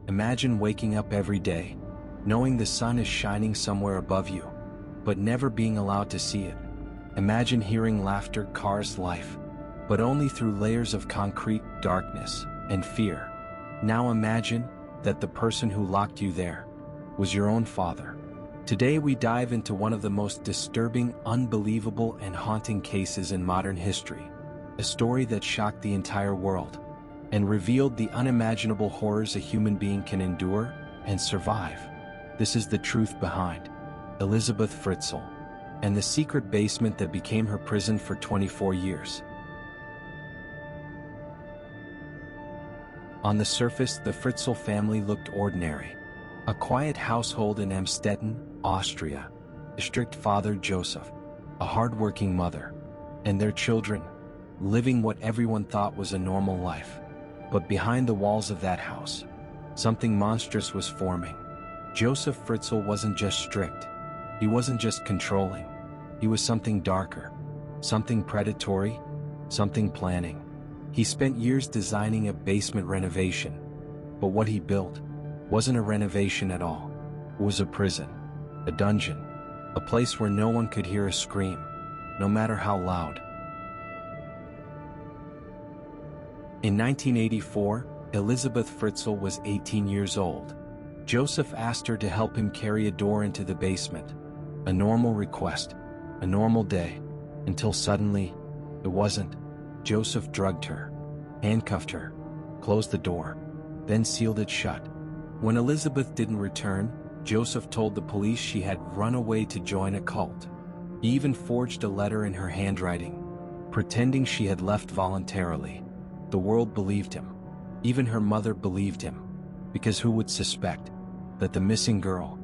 Imagine waking up every day, knowing the sun is shining somewhere above you, but never being allowed to see it. Imagine hearing laughter, cars, life, but only through layers of concrete, darkness, and fear. Now imagine that the person who locked you there was your own father. Today we dive into one of the most disturbing, unbelievable, and haunting cases in modern history. A story that shocked the entire world and revealed the unimaginable horrors a human being can endure and survive. This is the truth behind Elisabeth Fritzl and the secret basement that became her prison for 24 years. On the surface, the Fritzl family looked ordinary. A quiet household in Amstetten, Austria. A strict father, Josef, a hard-working mother, and their children, living what everyone thought was a normal life. But behind the walls of that house, something monstrous was forming. Josef Fritzl wasn't just strict. He wasn't just controlling. He was something darker, something predatory, something planning. He spent years designing a basement renovation, but what he built wasn't a renovation at all. It was a prison, a dungeon, a place where no one could hear a scream, no matter how loud. In 1984, Elisabeth Fritzl was 18 years old. Josef asked her to help him carry a door into the basement. A normal request, a normal day, until suddenly, it wasn't. Josef drugged her, handcuffed her, closed the door, then sealed it shut. When Elisabeth didn't return, Josef told the police she had run away to join a cult. He even forged a letter in her handwriting, pretending she had left voluntarily. The world believed him. Even her mother believed him, because who would suspect that the missing girl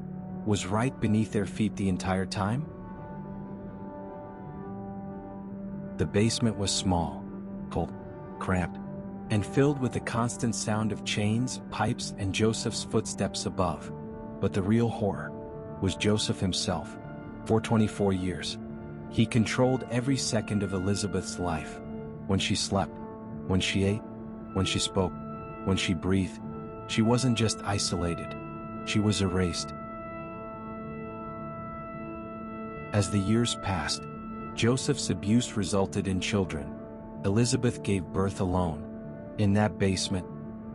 was right beneath their feet the entire time? The basement was small, cold, cramped, and filled with the constant sound of chains, pipes, and Josef's footsteps above. But the real horror was Josef himself. For 24 years, he controlled every second of Elisabeth's life. When she slept, when she ate, when she spoke, when she breathed, she wasn't just isolated, she was erased. As the years passed, Josef's abuse resulted in children. Elisabeth gave birth alone, in that basement,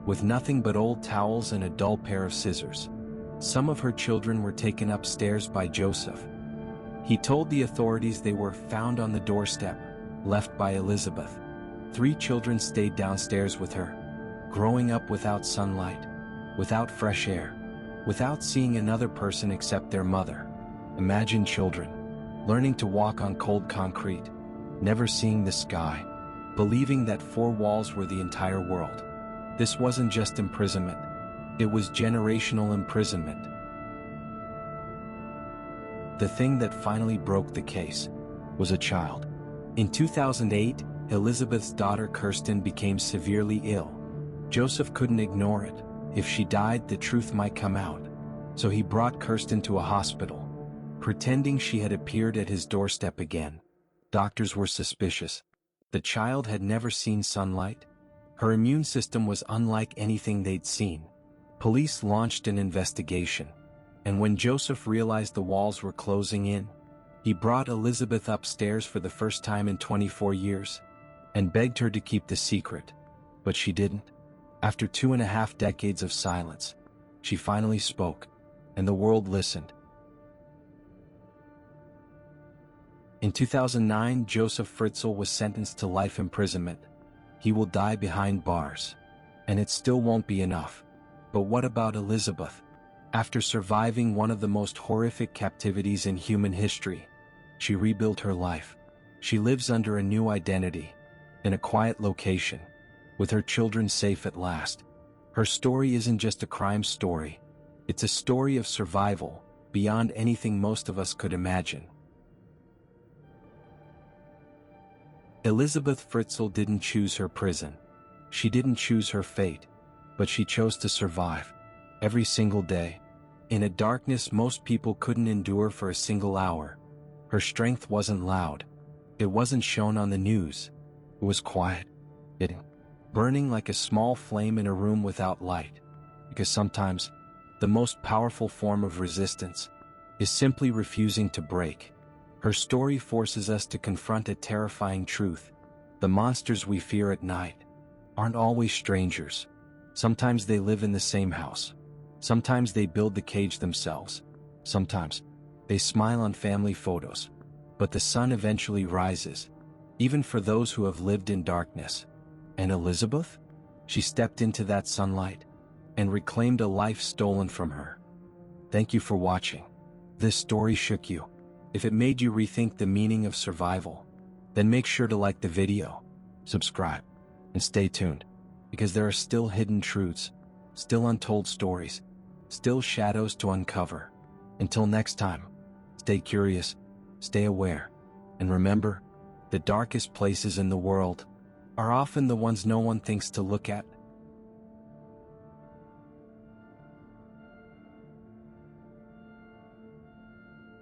with nothing but old towels and a dull pair of scissors. Some of her children were taken upstairs by Josef. He told the authorities they were found on the doorstep, left by Elisabeth. 3 children stayed downstairs with her, growing up without sunlight, without fresh air, without seeing another person except their mother. Imagine children learning to walk on cold concrete, never seeing the sky, believing that 4 walls were the entire world. This wasn't just imprisonment, it was generational imprisonment. The thing that finally broke the case was a child. In 2008, Elisabeth's daughter Kirsten became severely ill. Josef couldn't ignore it. If she died, the truth might come out. So he brought Kirsten to a hospital, pretending she had appeared at his doorstep again. Doctors were suspicious. The child had never seen sunlight. Her immune system was unlike anything they'd seen. Police launched an investigation, and when Josef realized the walls were closing in, he brought Elisabeth upstairs for the first time in 24 years, and begged her to keep the secret. But she didn't. After 2.5 decades of silence, she finally spoke, and the world listened. In 2009, Josef Fritzl was sentenced to life imprisonment. He will die behind bars. And it still won't be enough. But what about Elisabeth? After surviving one of the most horrific captivities in human history, she rebuilt her life. She lives under a new identity, in a quiet location, with her children safe at last. Her story isn't just a crime story. It's a story of survival, beyond anything most of us could imagine. Elisabeth Fritzl didn't choose her prison. She didn't choose her fate, but she chose to survive, every single day. In a darkness most people couldn't endure for a single hour. Her strength wasn't loud. It wasn't shown on the news. It was quiet. It burning like a small flame in a room without light. because sometimes the most powerful form of resistance is simply refusing to break. Her story forces us to confront a terrifying truth. The monsters we fear at night aren't always strangers. Sometimes they live in the same house. Sometimes they build the cage themselves. Sometimes they smile on family photos. But the sun eventually rises, even for those who have lived in darkness. And Elisabeth? She stepped into that sunlight and reclaimed a life stolen from her. Thank you for watching. This story shook you. If it made you rethink the meaning of survival, then make sure to like the video, subscribe, and stay tuned, because there are still hidden truths, still untold stories, still shadows to uncover. Until next time, stay curious, stay aware, and remember, the darkest places in the world are often the ones no one thinks to look at.